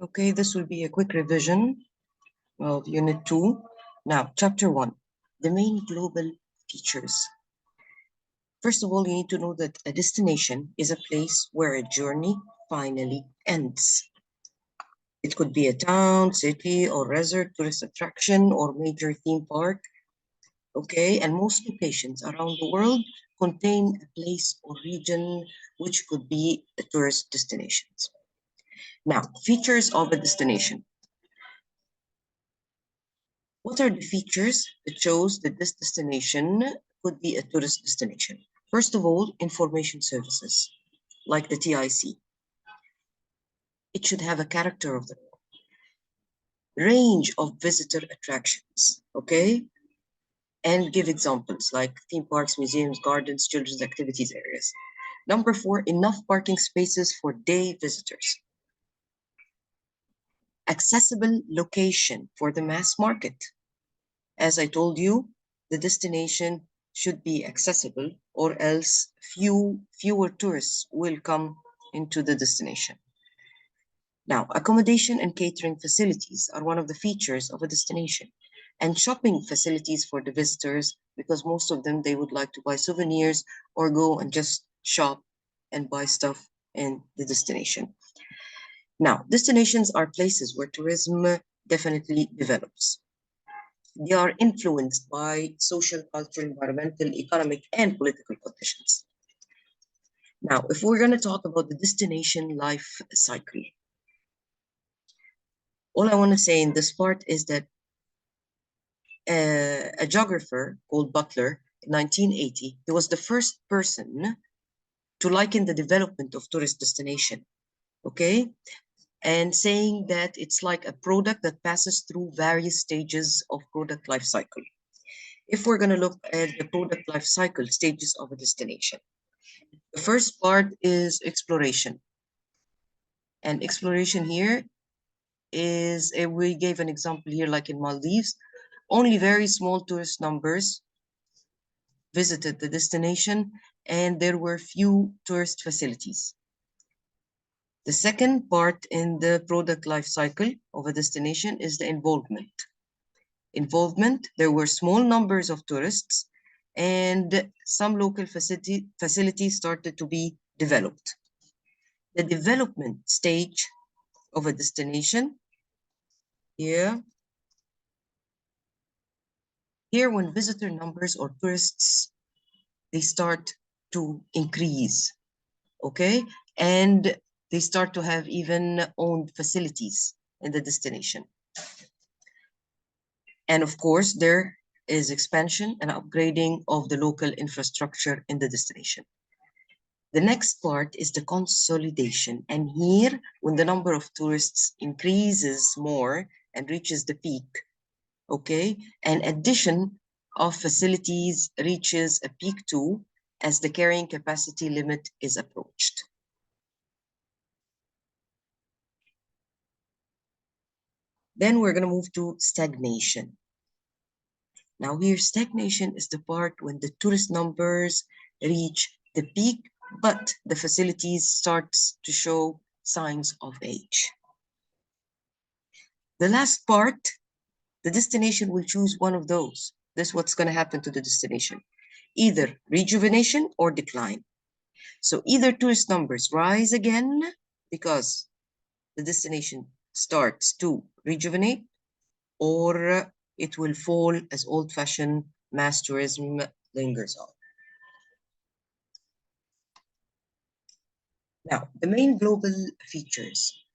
Okay, this will be a quick revision of Unit 2. Now, Chapter 1, the main global features. First of all, you need to know that a destination is a place where a journey finally ends. It could be a town, city, or resort, tourist attraction, or major theme park. Okay, and most locations around the world contain a place or region which could be a tourist destinations. Now, features of a destination. What are the features that shows that this destination could be a tourist destination? First of all, information services, like the TIC. It should have a character of the range of visitor attractions, okay? And give examples like theme parks, museums, gardens, children's activities areas. Number 4, enough parking spaces for day visitors. Accessible location for the mass market. As I told you, the destination should be accessible or else fewer tourists will come into the destination. Now, accommodation and catering facilities are one of the features of a destination, and shopping facilities for the visitors, because most of them, they would like to buy souvenirs or go and just shop and buy stuff in the destination. Now, destinations are places where tourism definitely develops. They are influenced by social, cultural, environmental, economic, and political conditions. Now, if we're going to talk about the destination life cycle, all I want to say in this part is that a geographer called Butler in 1980, he was the first person to liken the development of tourist destination, okay? And saying that it's like a product that passes through various stages of product life cycle. If we're going to look at the product life cycle stages of a destination, the first part is exploration. And exploration here is, we gave an example here like in Maldives, only very small tourist numbers visited the destination and there were few tourist facilities. The second part in the product life cycle of a destination is the involvement. Involvement, there were small numbers of tourists and some local facilities started to be developed. The development stage of a destination, here when visitor numbers or tourists, they start to increase, okay? And they start to have even owned facilities in the destination. And of course, there is expansion and upgrading of the local infrastructure in the destination. The next part is the consolidation. And here, when the number of tourists increases more and reaches the peak, okay, an addition of facilities reaches a peak too, as the carrying capacity limit is approached. Then we're going to move to stagnation. Now here, stagnation is the part when the tourist numbers reach the peak, but the facilities starts to show signs of age. The last part, the destination will choose one of those. This is what's going to happen to the destination. Either rejuvenation or decline. So either tourist numbers rise again because the destination starts to rejuvenate, or it will fall as old-fashioned mass tourism lingers on. Now, the main global features.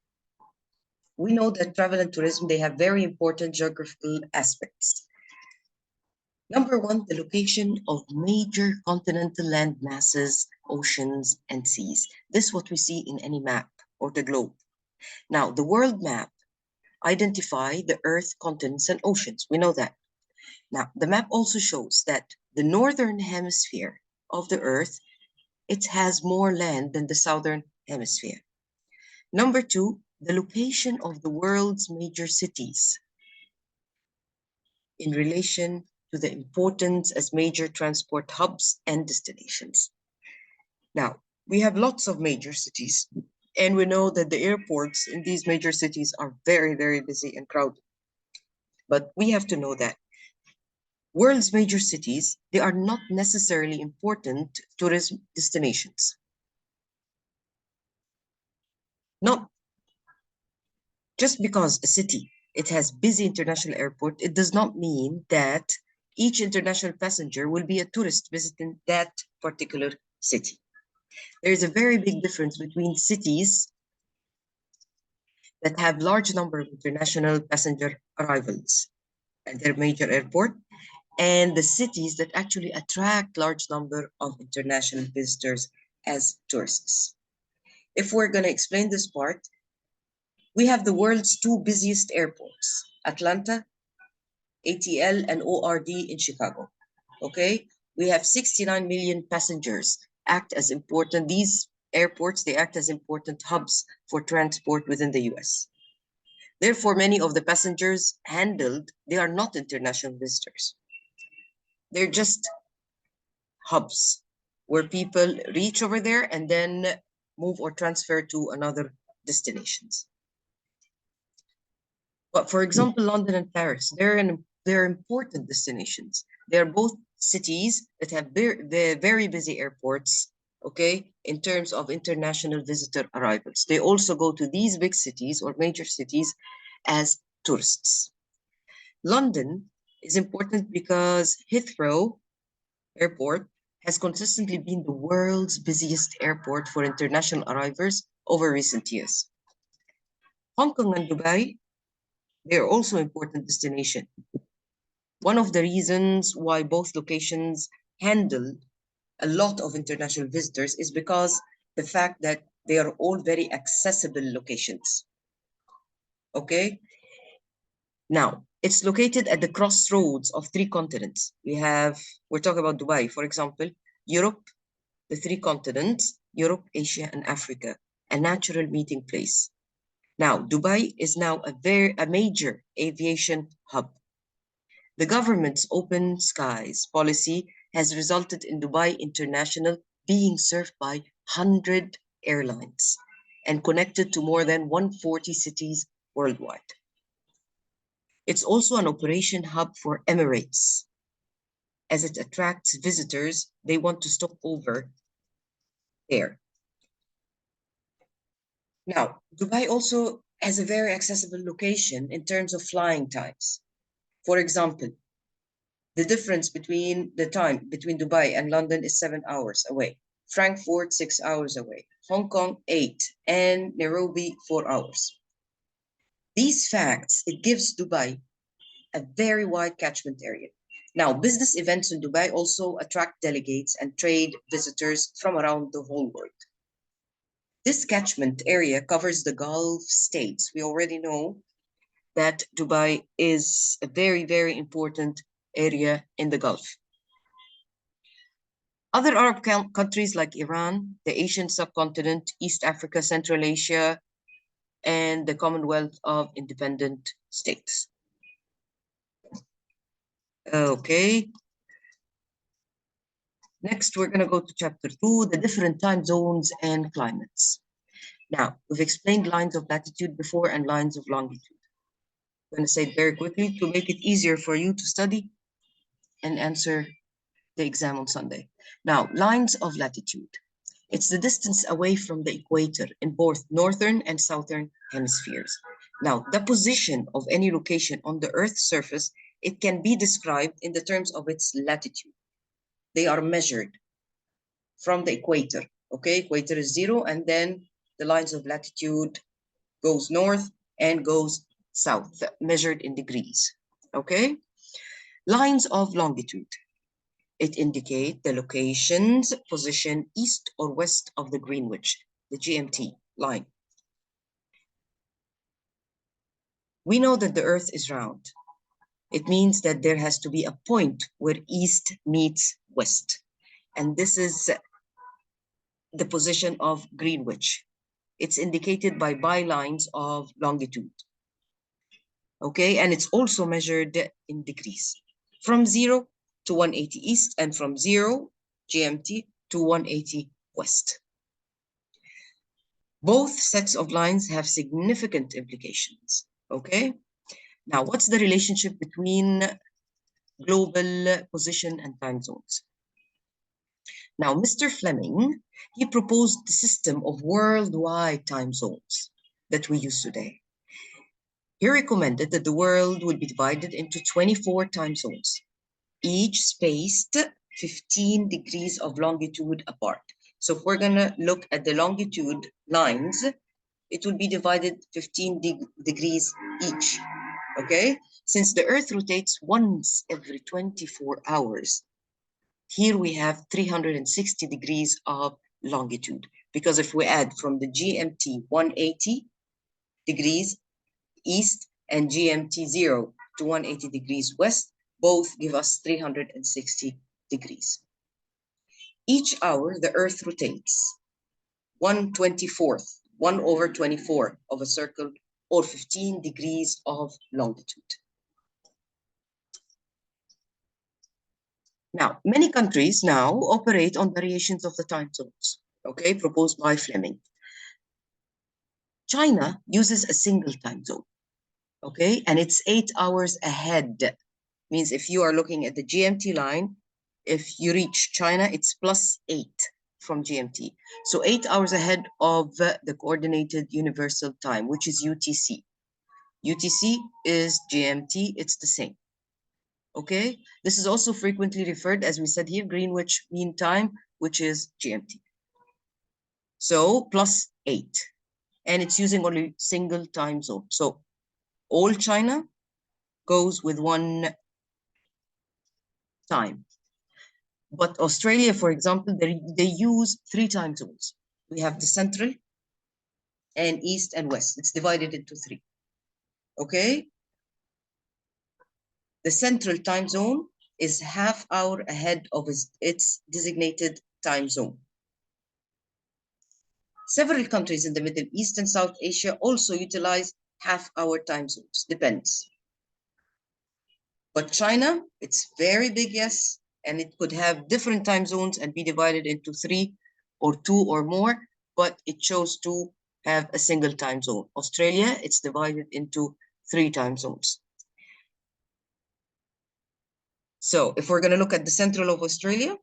We know that travel and tourism, they have very important geographical aspects. Number 1, the location of major continental land masses, oceans, and seas. This is what we see in any map or the globe. Now, the world map identify the Earth, continents, and oceans. We know that. Now, the map also shows that the northern hemisphere of the Earth, it has more land than the southern hemisphere. Number 2, the location of the world's major cities in relation to the importance as major transport hubs and destinations. Now, we have lots of major cities And we know that the airports in these major cities are very, very busy and crowded. But we have to know that world's major cities, they are not necessarily important tourism destinations. Not just because a city, it has busy international airport, it does not mean that each international passenger will be a tourist visiting that particular city. There is a very big difference between cities that have large number of international passenger arrivals at their major airport and the cities that actually attract large number of international visitors as tourists. If we're going to explain this part, we have the world's two busiest airports, Atlanta, ATL, and ORD in Chicago. Okay, we have 69 million passengers act as important. These airports, they act as important hubs for transport within the US. Therefore, many of the passengers handled, they are not international visitors. They're just hubs where people reach over there and then move or transfer to another destinations. But for example, London and Paris, they're important destinations. They're both cities that have very busy airports, okay, in terms of international visitor arrivals. They also go to these big cities or major cities as tourists. London is important because Heathrow Airport has consistently been the world's busiest airport for international arrivals over recent years. Hong Kong and Dubai, they're also important destinations. One of the reasons why both locations handle a lot of international visitors is because the fact that they are all very accessible locations. Okay? Now, it's located at the crossroads of three continents. We're talking about Dubai, for example, Europe, the three continents, Europe, Asia, and Africa, a natural meeting place. Now, Dubai is now a major aviation hub. The government's open skies policy has resulted in Dubai International being served by 100 airlines and connected to more than 140 cities worldwide. It's also an operation hub for Emirates. As it attracts visitors, they want to stop over there. Now, Dubai also has a very accessible location in terms of flying times. For example, the difference between the time between Dubai and London is 7 hours away. Frankfurt, 6 hours away. Hong Kong, 8. And Nairobi, 4 hours. These facts, it gives Dubai a very wide catchment area. Now, business events in Dubai also attract delegates and trade visitors from around the whole world. This catchment area covers the Gulf states. We already know that Dubai is a very, very important area in the Gulf. Other Arab countries like Iran, the Asian subcontinent, East Africa, Central Asia, and the Commonwealth of Independent States. Okay. Next, we're going to go to chapter 2, the different time zones and climates. Now, we've explained lines of latitude before and lines of longitude. I'm going to say it very quickly to make it easier for you to study and answer the exam on Sunday. Now, lines of latitude. It's the distance away from the equator in both northern and southern hemispheres. Now, the position of any location on the Earth's surface, it can be described in the terms of its latitude. They are measured from the equator, okay? Equator is 0, and then the lines of latitude goes north and goes south, measured in degrees, okay? Lines of longitude. It indicates the location's position east or west of the Greenwich, the GMT line. We know that the Earth is round. It means that there has to be a point where east meets west. And this is the position of Greenwich. It's indicated by bylines of longitude. Okay, and it's also measured in degrees. From 0 to 180 east and from 0 GMT to 180 west. Both sets of lines have significant implications, okay? Now, what's the relationship between global position and time zones? Now, Mr. Fleming, he proposed the system of worldwide time zones that we use today. He recommended that the world would be divided into 24 time zones, each spaced 15 degrees of longitude apart. So if we're gonna look at the longitude lines, it will be divided 15 degrees each, okay? Since the Earth rotates once every 24 hours, here we have 360 degrees of longitude. Because if we add from the GMT 180 degrees east and GMT 0 to 180 degrees west, both give us 360 degrees. Each hour, the Earth rotates 1/24, 1/24 of a circle, or 15 degrees of longitude. Now, many countries now operate on variations of the time zones, okay, proposed by Fleming. China uses a single time zone, okay, and it's 8 hours ahead. Means if you are looking at the GMT line, if you reach China, it's +8 from GMT. So 8 hours ahead of the Coordinated Universal Time, which is UTC. UTC is GMT, it's the same. Okay, this is also frequently referred, as we said here, Greenwich Mean Time, which is GMT. So +8, and it's using only single time zone. So all China goes with one time. But Australia, for example, they use 3 time zones. We have the central and east and west. It's divided into 3. Okay? The central time zone is ½ hour ahead of its designated time zone. Several countries in the Middle East and South Asia also utilize ½ hour time zones, depends. But China, it's very big, yes, and it could have different time zones and be divided into 3 or 2 or more, but it chose to have a single time zone. Australia, it's divided into 3 time zones. So if we're gonna look at the central of Australia,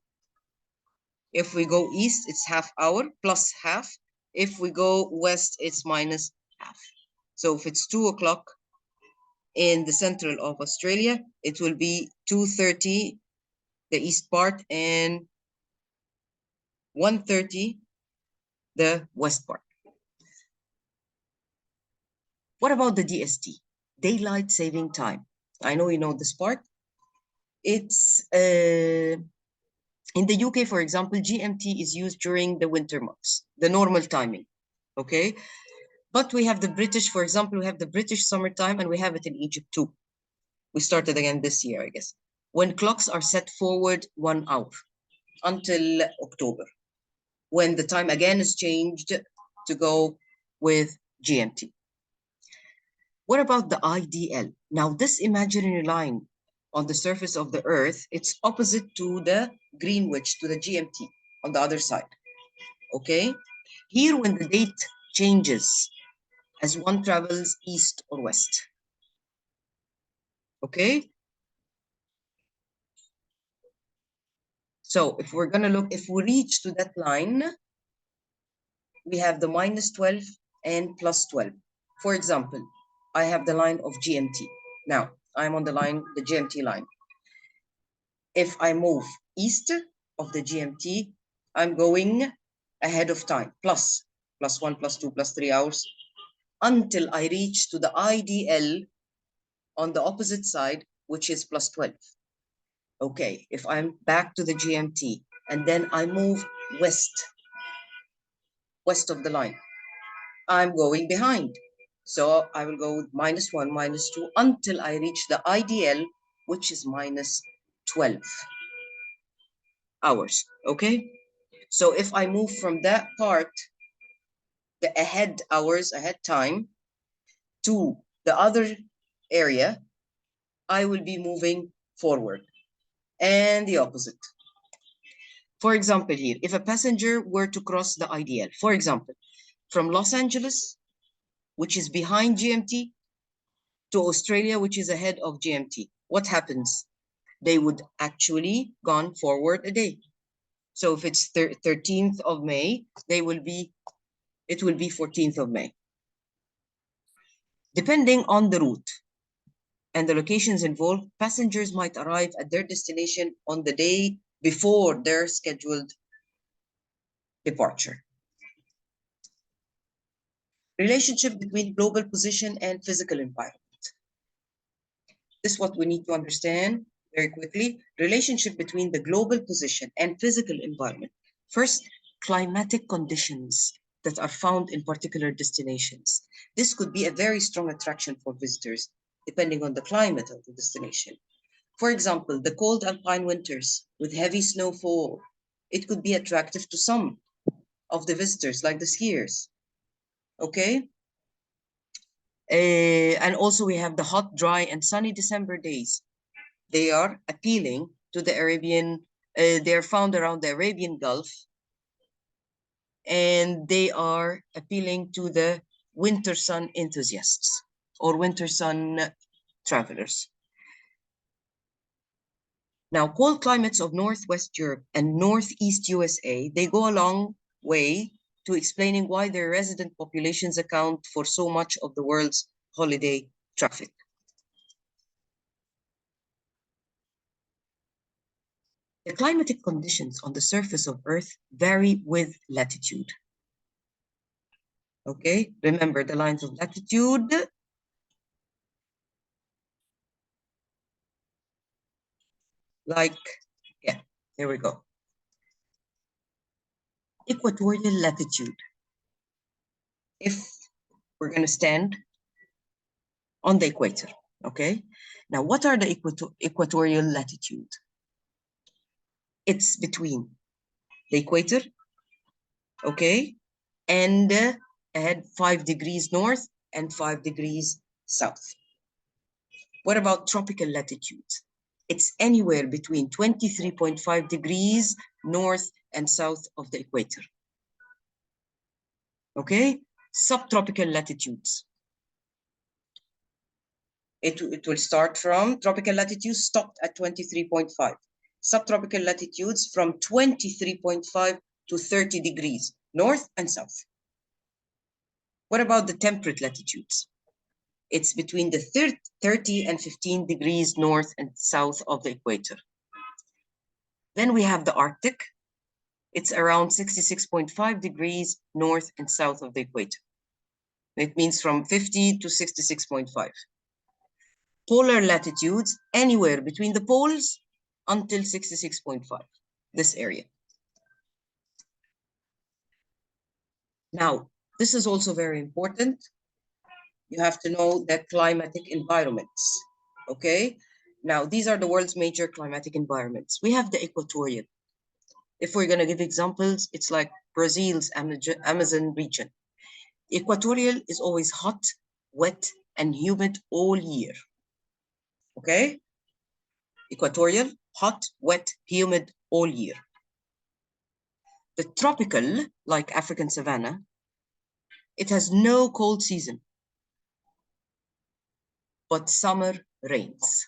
if we go east, it's ½ hour plus half. If we go west, it's minus half. So if it's 2 o'clock in the central of Australia, it will be 2:30 the east part and 1:30 the west part. What about the DST, daylight saving time? I know you know this part. It's in the UK, for example, GMT is used during the winter months, the normal timing, okay? But we have the British, for example, we have the British summertime, and we have it in Egypt too. We started again this year, I guess, when clocks are set forward 1 hour until October, when the time again is changed to go with GMT. What about the IDL? Now, this imaginary line on the surface of the Earth, it's opposite to the Greenwich, to the GMT on the other side, okay? Here, when the date changes as one travels east or west, okay? So if we're gonna look, if we reach to that line, we have the -12 and +12. For example, I have the line of GMT. Now, I'm on the line, the GMT line. If I move east of the GMT, I'm going ahead of time, +1, +2, +3 hours, until I reach to the IDL on the opposite side, which is +12. Okay, if I'm back to the GMT, and then I move west of the line, I'm going behind. So I will go with -1, -2, until I reach the IDL, which is -12 hours, okay? So if I move from that part, the ahead hours, ahead time, to the other area, I will be moving forward, and the opposite. For example here, if a passenger were to cross the IDL, for example, from Los Angeles, which is behind GMT, to Australia, which is ahead of GMT. What happens? They would actually gone forward a day. So if it's 13th of May, it will be 14th of May. Depending on the route and the locations involved, passengers might arrive at their destination on the day before their scheduled departure. Relationship between global position and physical environment. This is what we need to understand very quickly. Relationship between the global position and physical environment. First, climatic conditions that are found in particular destinations. This could be a very strong attraction for visitors, depending on the climate of the destination. For example, the cold alpine winters with heavy snowfall. It could be attractive to some of the visitors, like the skiers. Okay? And also we have the hot, dry, and sunny December days. They are appealing to the Arabian, they are found around the Arabian Gulf, and they are appealing to the winter sun enthusiasts or winter sun travelers. Now, cold climates of Northwest Europe and Northeast USA, they go a long way to explaining why their resident populations account for so much of the world's holiday traffic. The climatic conditions on the surface of Earth vary with latitude. Okay, remember the lines of latitude. Like, yeah, here we go. Equatorial latitude. If we're going to stand on the equator, okay? Now, what are the equatorial latitude? It's between the equator, okay, and ahead 5 degrees north and 5 degrees south. What about tropical latitude? It's anywhere between 23.5 degrees north and south of the equator. Okay, subtropical latitudes. It will start from tropical latitudes stopped at 23.5. Subtropical latitudes from 23.5 to 30 degrees, north and south. What about the temperate latitudes? It's between the 30 and 15 degrees north and south of the equator. Then we have the Arctic. It's around 66.5 degrees north and south of the equator. It means from 50 to 66.5. Polar latitudes, anywhere between the poles until 66.5, this area. Now, this is also very important. You have to know that climatic environments, okay? Now, these are the world's major climatic environments. We have the equatorial. If we're gonna give examples, it's like Brazil's Amazon region. Equatorial is always hot, wet, and humid all year, okay? Equatorial, hot, wet, humid all year. The tropical, like African savanna, it has no cold season, but summer rains.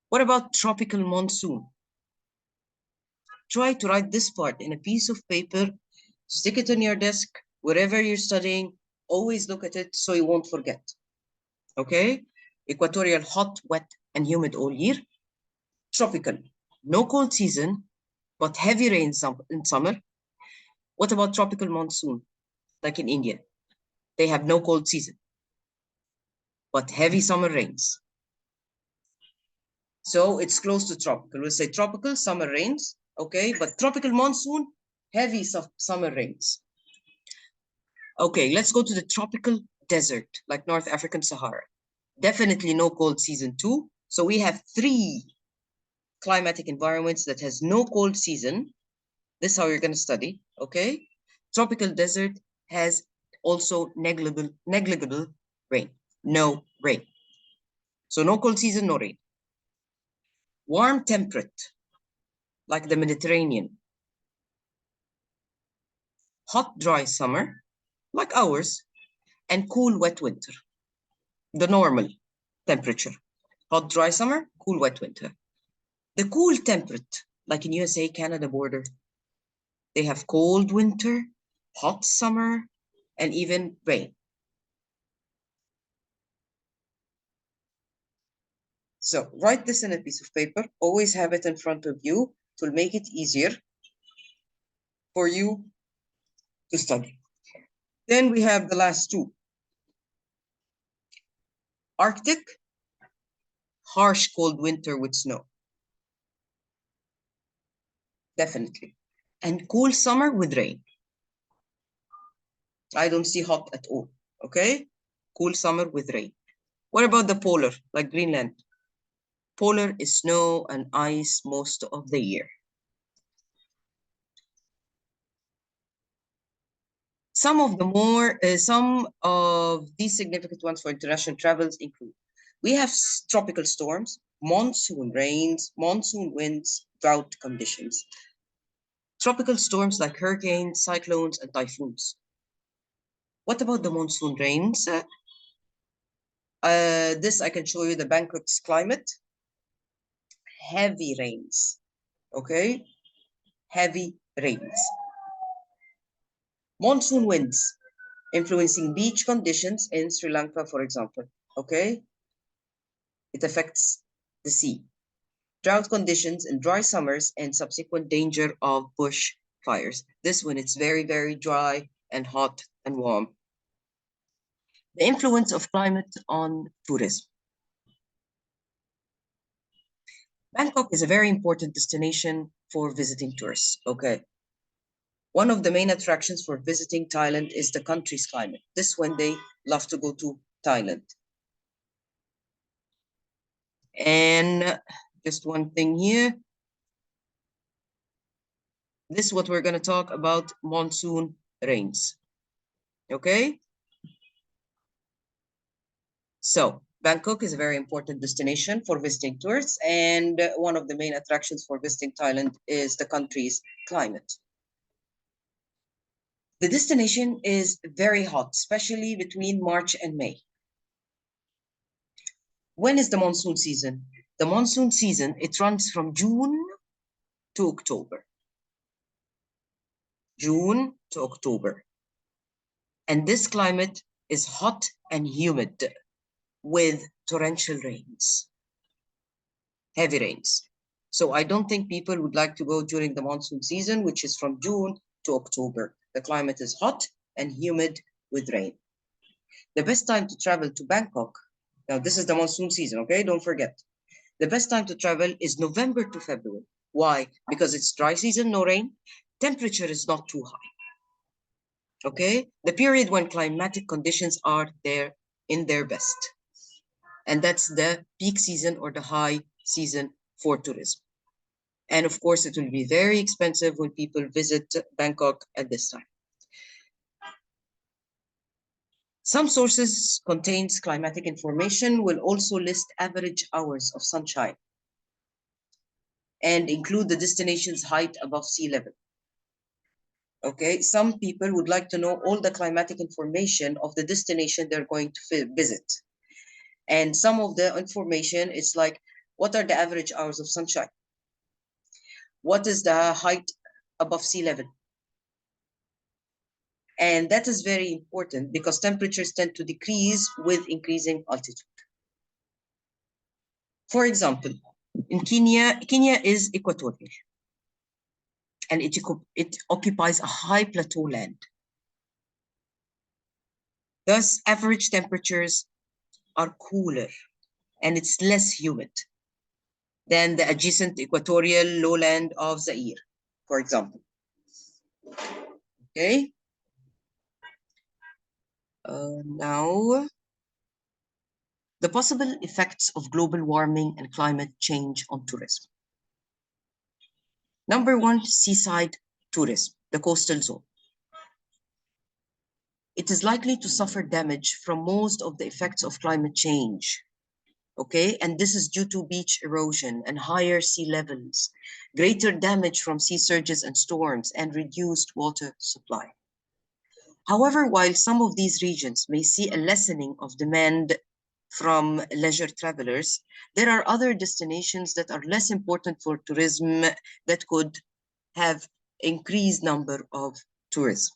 What about tropical monsoon? Try to write this part in a piece of paper, stick it on your desk, wherever you're studying, always look at it so you won't forget, okay? Equatorial, hot, wet, and humid all year. Tropical, no cold season, but heavy rain in summer. What about tropical monsoon, like in India? They have no cold season, but heavy summer rains. So it's close to tropical. We'll say tropical, summer rains, okay? But tropical monsoon, heavy summer rains. Okay, let's go to the tropical desert, like North African Sahara. Definitely no cold season too. So we have 3 climatic environments that has no cold season. This is how you're going to study, okay? Tropical desert has also negligible rain, no rain. So no cold season, no rain. Warm temperate, like the Mediterranean. hot, dry summer, like ours, and cool, wet winter, the normal temperature. Hot, dry summer, cool, wet winter. The cool temperate, like in USA, Canada border, they have cold winter, hot summer, and even rain. So write this in a piece of paper. Always have it in front of you. It will make it easier for you to study. Then we have the last two. Arctic, harsh cold winter with snow. Definitely. And cool summer with rain. I don't see hot at all. Okay? Cool summer with rain. What about the polar, like Greenland? Polar is snow and ice most of the year. Some of these significant ones for international travels include, we have tropical storms, monsoon rains, monsoon winds, drought conditions. Tropical storms like hurricanes, cyclones, and typhoons. What about the monsoon rains? This I can show you the Bangkok's climate. Heavy rains, okay? Heavy rains. Monsoon winds influencing beach conditions in Sri Lanka, for example, okay? It affects the sea. Drought conditions in dry summers and subsequent danger of bush fires. This when it's very, very dry and hot and warm. The influence of climate on tourism. Bangkok is a very important destination for visiting tourists, okay? One of the main attractions for visiting Thailand is the country's climate. This when they love to go to Thailand. And just one thing here. This is what we're going to talk about, monsoon rains. Okay? So, Bangkok is a very important destination for visiting tourists, and one of the main attractions for visiting Thailand is the country's climate. The destination is very hot, especially between March and May. When is the monsoon season? The monsoon season, it runs from June to October. June to October. And this climate is hot and humid with torrential rains, heavy rains. So I don't think people would like to go during the monsoon season, which is from June to October. The climate is hot and humid with rain. The best time to travel to Bangkok, now this is the monsoon season, okay? Don't forget. The best time to travel is November to February. Why? Because it's dry season, no rain. Temperature is not too high. Okay? The period when climatic conditions are there in their best. And that's the peak season or the high season for tourism. And of course, it will be very expensive when people visit Bangkok at this time. Some sources contains climatic information will also list average hours of sunshine and include the destination's height above sea level. Okay, some people would like to know all the climatic information of the destination they're going to visit. And some of the information is like, what are the average hours of sunshine? What is the height above sea level? And that is very important because temperatures tend to decrease with increasing altitude. For example, in Kenya is equatorial and it occupies a high plateau land. Thus, average temperatures are cooler and it's less humid than the adjacent equatorial lowland of Zaire, for example. Okay. Now, the possible effects of global warming and climate change on tourism. Number one, seaside tourism, the coastal zone. It is likely to suffer damage from most of the effects of climate change. Okay, and this is due to beach erosion and higher sea levels, greater damage from sea surges and storms, and reduced water supply. However, while some of these regions may see a lessening of demand from leisure travelers, there are other destinations that are less important for tourism that could have increased number of tourism.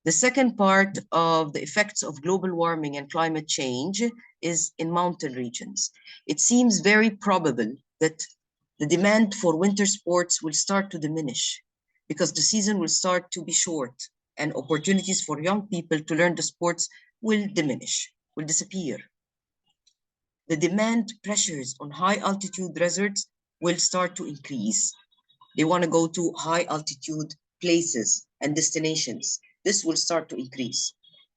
The second part of the effects of global warming and climate change is in mountain regions. It seems very probable that the demand for winter sports will start to diminish because the season will start to be short and opportunities for young people to learn the sports will diminish, will disappear. The demand pressures on high altitude deserts will start to increase. They want to go to high altitude places and destinations. This will start to increase,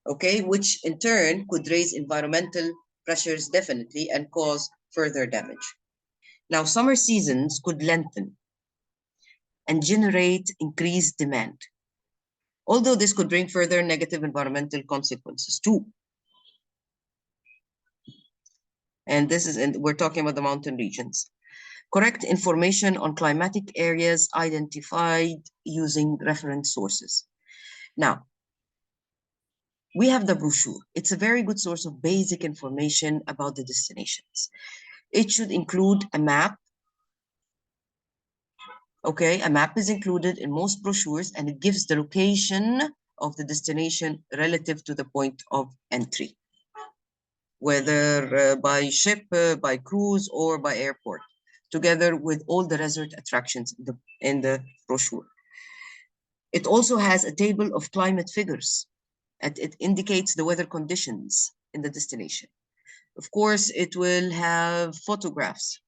okay, which in turn could raise environmental pressures definitely and cause further damage. Now, summer seasons could lengthen and generate increased demand, although this could bring further negative environmental consequences too. And this is, we're talking about the mountain regions. Correct information on climatic areas identified using reference sources. Now, we have the brochure. It's a very good source of basic information about the destinations. It should include a map. Okay, a map is included in most brochures and it gives the location of the destination relative to the point of entry, whether by ship, by cruise, or by airport, together with all the resort attractions in the brochure. It also has a table of climate figures, and it indicates the weather conditions in the destination. Of course, it will have photographs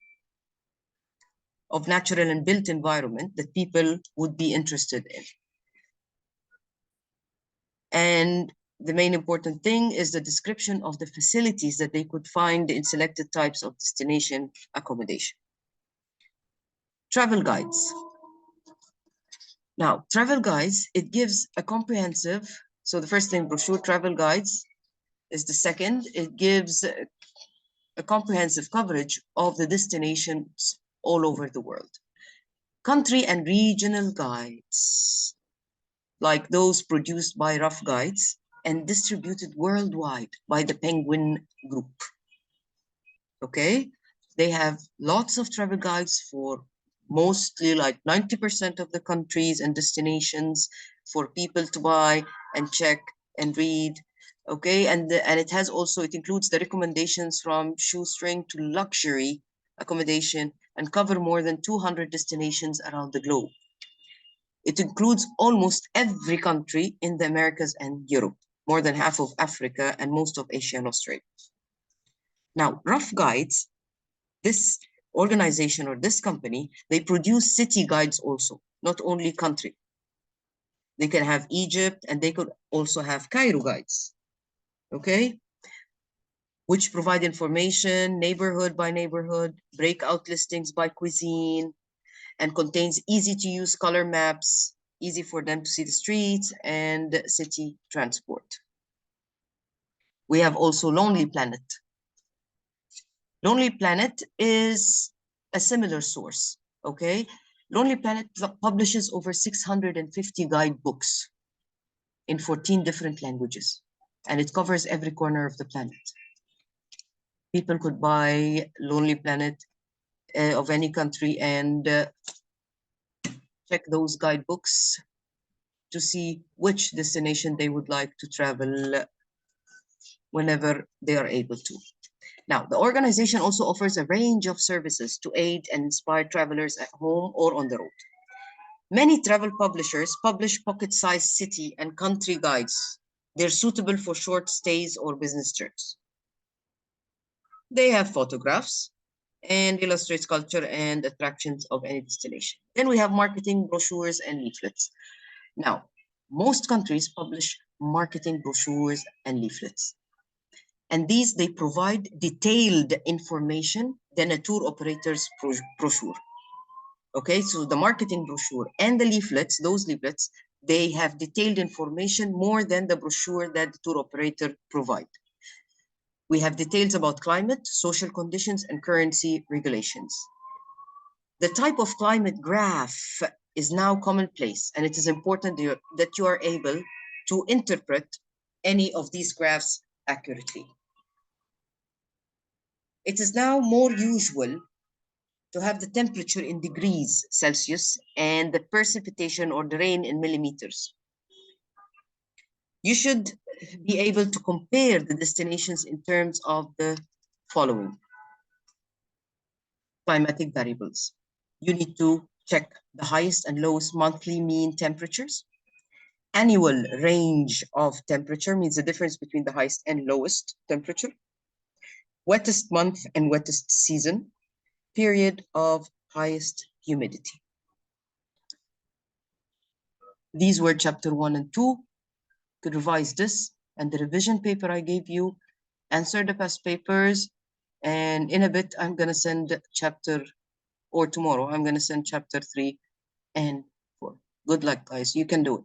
of natural and built environment that people would be interested in. And the main important thing is the description of the facilities that they could find in selected types of destination accommodation. Travel guides. Now, travel guides, it gives a comprehensive, so the first thing, brochure travel guides is the second. It gives a comprehensive coverage of the destinations all over the world. Country and regional guides, like those produced by Rough Guides and distributed worldwide by the Penguin Group. Okay, they have lots of travel guides for mostly like 90% of the countries and destinations for people to buy and check and read. Okay, and it has also, it includes the recommendations from shoestring to luxury accommodation and cover more than 200 destinations around the globe. It includes almost every country in the Americas and Europe, more than half of Africa and most of Asia and Australia. Now, Rough Guides, this organization or this company, they produce city guides also, not only country. They can have Egypt and they could also have Cairo guides, okay? Which provide information, neighborhood by neighborhood, breakout listings by cuisine, and contains easy to use color maps, easy for them to see the streets and city transport. We have also Lonely Planet. Lonely Planet is a similar source, okay? Lonely Planet publishes over 650 guidebooks in 14 different languages, and it covers every corner of the planet. People could buy Lonely Planet of any country and check those guidebooks to see which destination they would like to travel whenever they are able to. Now, the organization also offers a range of services to aid and inspire travelers at home or on the road. Many travel publishers publish pocket-sized city and country guides. They're suitable for short stays or business trips. They have photographs and illustrates culture and attractions of any destination. Then we have marketing brochures and leaflets. Now, most countries publish marketing brochures and leaflets. And these, they provide detailed information than a tour operator's brochure. Okay, so the marketing brochure and the leaflets, those leaflets, they have detailed information more than the brochure that the tour operator provides. We have details about climate, social conditions, and currency regulations. The type of climate graph is now commonplace, and it is important that you are able to interpret any of these graphs accurately. It is now more usual to have the temperature in degrees Celsius and the precipitation or the rain in millimeters. You should be able to compare the destinations in terms of the following climatic variables. You need to check the highest and lowest monthly mean temperatures. Annual range of temperature means the difference between the highest and lowest temperature. Wettest month and wettest season. Period of highest humidity. These were chapter 1 and 2. You could revise this and the revision paper I gave you, answer the past papers, and in a bit I'm going to send chapter, or tomorrow I'm going to send chapter 3 and 4. Good luck, guys. You can do it.